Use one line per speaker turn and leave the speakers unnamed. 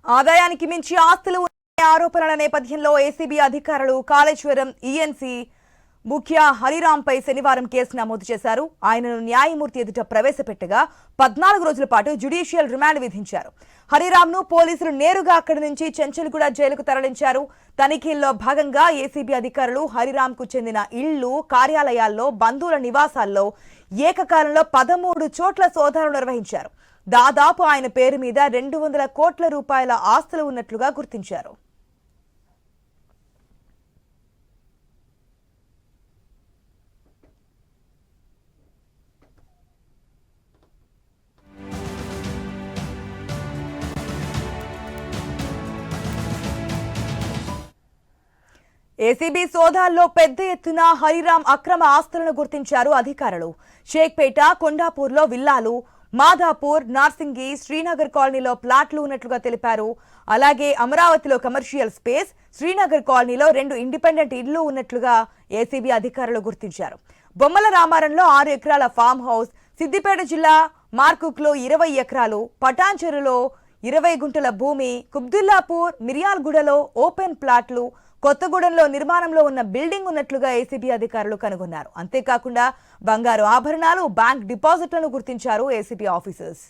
ఆదాయానికి మించి ఆస్తులు ఉన్న ఆరోపణల నేపథ్యంలో ఏసీబీ అధికారులు కాళేశ్వరం ఈఎన్సీ ముఖ్య హరిరాంపై శనివారం కేసు నమోదు చేశారు. ఆయనను న్యాయమూర్తి ఎదుట ప్రవేశపెట్టగా 14 రోజుల పాటు జ్యుడిషియల్ రిమాండ్ విధించారు. హరిరాంను పోలీసులు నేరుగా అక్కడి నుంచి చెంచల్గూడ జైలుకు తరలించారు. తనిఖీల్లో భాగంగా ఏసీబీ అధికారులు హరిరాంకు చెందిన ఇళ్లు, కార్యాలయాల్లో, బంధువుల నివాసాల్లో ఏకకాలంలో 13 చోట్ల సోదాలు నిర్వహించారు. దాదాపు ఆయన పేరు మీద 200 కోట్ల రూపాయల ఆస్తులు ఉన్నట్లుగా గుర్తించారు. ఏసీబీ సోదాల్లో పెద్ద ఎత్తున హరిరాం అక్రమ ఆస్తులను గుర్తించారు అధికారులు. షేక్పేట, కొండాపూర్లో విల్లాలు, మాదాపూర్, నార్సింగి, శ్రీనగర్ కాలనీలో ప్లాట్లు ఉన్నట్లుగా తెలిపారు. అలాగే అమరావతిలో కమర్షియల్ స్పేస్, శ్రీనగర్ కాలనీలో 2 ఇండిపెండెంట్ ఇళ్లు ఉన్నట్లుగా ఏసీబీ అధికారులు గుర్తించారు. బొమ్మల రామారంలో 6 ఎకరాల ఫామ్ హౌస్, సిద్దిపేట జిల్లా మార్కుక్లో 20 ఎకరాలు, పటాన్చెరులో 20 గుంటల భూమి, కుబ్దుల్లాపూర్, మిర్యాలగూడలో ఓపెన్ ప్లాట్లు, కొత్తగూడెంలో నిర్మాణంలో ఉన్న బిల్డింగ్ ఉన్నట్లుగా ఏసీబీ అధికారులు కనుగొన్నారు. అంతేకాకుండా బంగారు ఆభరణాలు, బ్యాంక్ డిపాజిట్లను గుర్తించారు ఏసీబీ ఆఫీసర్స్.